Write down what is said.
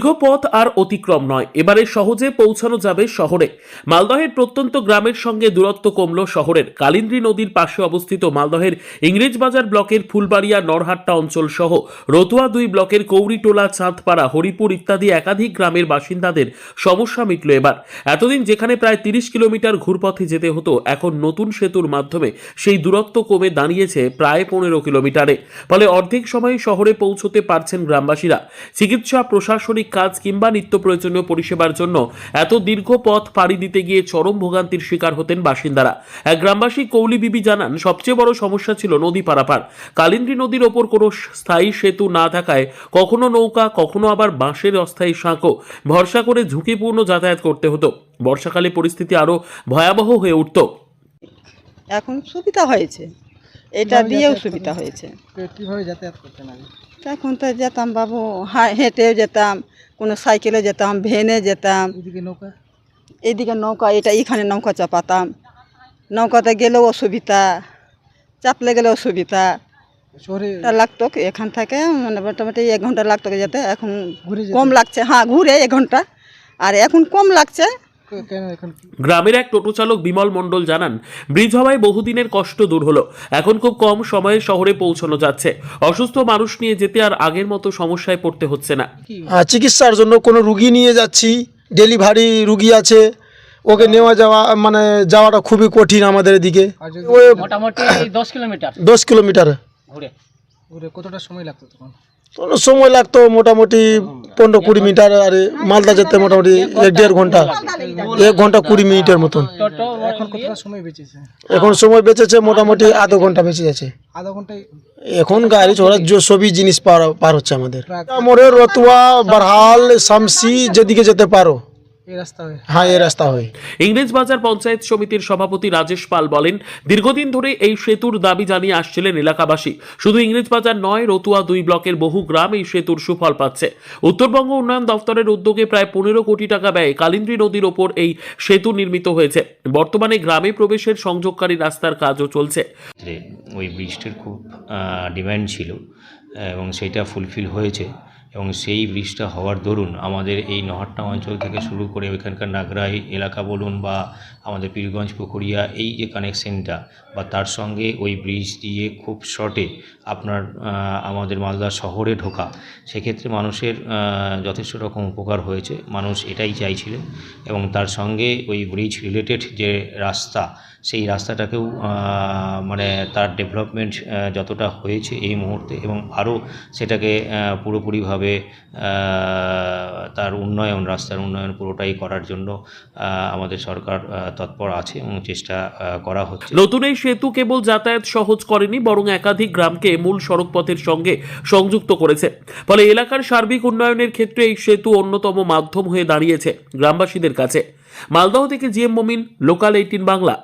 দীর্ঘপথ আর অতিক্রম নয়, এবারে সহজে পৌঁছানো যাবে শহরে। মালদহের প্রত্যন্ত গ্রামের সঙ্গে দূরত্ব কমল শহরের। কালিন্দী নদীর পাশে অবস্থিত মালদহের ইংরেজবাজার ব্লকের ফুলবাড়িয়া নরহাট্টা অঞ্চল সহ রতুয়া 2 ব্লকের কৌরিটোলা, চাঁদপাড়া, হরিপুর ইত্যাদি একাধিক গ্রামের বাসিন্দাদের সমস্যা মিটল এবার। এতদিন যেখানে প্রায় 30 কিলোমিটার ঘুরপথে যেতে হতো, এখন নতুন সেতুর মাধ্যমে সেই দূরত্ব কমে দাঁড়িয়েছে প্রায় 15 কিলোমিটারে। ফলে অর্ধেক সময়ে শহরে পৌঁছতে পারছেন গ্রামবাসীরা। চিকিৎসা, প্রশাসনিক কাজ কিংবা নিত্য প্রয়োজনীয় পরিষেবার জন্য এত দীর্ঘ পথ পাড়ি দিতে গিয়ে চরম ভোগান্তির শিকার হতেন বাসিন্দারা। এক গ্রামবাসী কৌলি বিবি জানান, সবচেয়ে বড় সমস্যা ছিল নদী পারাপার। কালিন্দী নদীর ওপর কোনো স্থায়ী সেতু না থাকায় কখনো নৌকা, কখনো আবার বাঁশের অস্থায়ী সাঁকো ভরসা করে ঝুঁকিপূর্ণ যাতায়াত করতে হতো। বর্ষাকালে পরিস্থিতি আরো ভয়াবহ হয়ে উঠত। এখন সুবিধা হয়েছে, এটা দিয়েও সুবিধা হয়েছে। কিভাবে যাতায়াত করতেন আগে? এখন তো যেতাম বাবু, হেঁটেও যেতাম, কোনো সাইকেলে যেতাম, ভ্যানে যেতাম। এদিকে নৌকা, এইদিকে নৌকা, এটা এখানে নৌকা চাপাতাম। নৌকাতে গেলেও অসুবিধা, চাপলে গেলেও অসুবিধা। শহরে তা লাগতো এখান থেকে মানে মোটামুটি 1 ঘন্টা লাগতো যেতে, এখন ঘুরে যেতেন? কম লাগছে। হ্যাঁ, ঘুরে 1 ঘন্টা, আর এখন কম লাগছে। কেন এখন গ্রামের এক টোটো চালক বিমল মণ্ডল জানান, ব্রিজ হওয়ায় বহুদিনের কষ্ট দূর হলো। এখন খুব কম সময়ে শহরে পৌঁছানো যাচ্ছে। অসুস্থ মানুষ নিয়ে যেতে আর আগের মতো সমস্যায় পড়তে হচ্ছে না। চিকিৎসার জন্য কোনো রুগী নিয়ে যাচ্ছি, ডেলিভারি রুগী আছে, ওকে নেওয়া যাওয়া মানে যাওয়াটা খুবই কঠিন আমাদের এদিকে। আর যদি ওই মোটামুটি 10 কিলোমিটার 10 কিলোমিটার ঘুরে। ঘুরে কতটা সময় লাগতো তখন? কোনো সময় লাগতো মোটামুটি 15-20 মিটার, আর মালদা যেতে মোটামুটি 1-1.5 ঘন্টা, 1 ঘন্টা 20 মিনিটের মতন। টোটো এখন কতটা সময় বেঁচেছে? এখন সময় বেঁচেছে মোটামুটি আধা ঘন্টা বেঁচে যাচ্ছে। আধা ঘন্টায় এখন গাড়ি চড়া সবই জিনিস পার হচ্ছে আমাদের। ট্রাক। মোড়ে রতুয়া, বারহাল, শামসি যেদিকে যেতে পারো, এই রাস্তা হয়ে হ্যাঁ এই রাস্তা হয়। ইংরেজবাজার পঞ্চায়েত সমিতির সভাপতি রাজেশ পাল বলেন, দীর্ঘদিন ধরে এই সেতুর দাবি জানিয়ে আসছিলেন এলাকাবাসী। শুধু ইংরেজবাজার নয়, রতুয়া 2 ব্লকের বহু গ্রাম এই সেতুর সুফল পাচ্ছে। উত্তরবঙ্গ উন্নয়ন দফতরের উদ্যোগে প্রায় 15 কোটি টাকা ব্যয়ে কালিন্দী নদীর ওপর এই সেতু নির্মিত হয়েছে। বর্তমানে গ্রামে প্রবেশের সংযোগকারী রাস্তার কাজও চলছে। যে ওই ব্রিজটির খুব ডিমান্ড ছিল এবং সেটা ফুলফিল হয়েছে, এবং সেই ব্রিজটা হওয়ার দরুন আমাদের এই নরহাট্টা অঞ্চল থেকে শুরু করে ওইখানকার নাগরাই এলাকা বলুন বা আমাদের পীরগঞ্জ, পুকুরিয়া, এই যে কানেকশনটা বা তার সঙ্গে ওই ব্রিজ দিয়ে খুব শর্টে আপনার আমাদের মালদা শহরে ঢোকা, সেক্ষেত্রে মানুষের যথেষ্ট রকম উপকার হয়েছে। মানুষ এটাই চাইছিলেন, এবং তার সঙ্গে ওই ব্রিজ রিলেটেড যে রাস্তা, সেই রাস্তাটাকেও মানে তার ডেভেলপমেন্ট যতটা হয়েছে এই মুহূর্তে, এবং আরও সেটাকে পুরোপুরিভাবে তার উন্নয়ন, রাস্তার উন্নয়ন পুরোটাই করার জন্য আমাদের সরকার তৎপর আছে এবং চেষ্টা করা হচ্ছে। নতুন এই সেতু কেবল যাতায়াত সহজ করেনি, বরং একাধিক গ্রামকে মূল সড়ক পথের সঙ্গে সংযুক্ত করেছে। ফলে এলাকার সার্বিক উন্নয়নের ক্ষেত্রে এই সেতু অন্যতম মাধ্যম হয়ে দাঁড়িয়েছে গ্রামবাসীদের কাছে। মালদহ থেকে জিএম মমিন, লোকাল 18 বাংলা।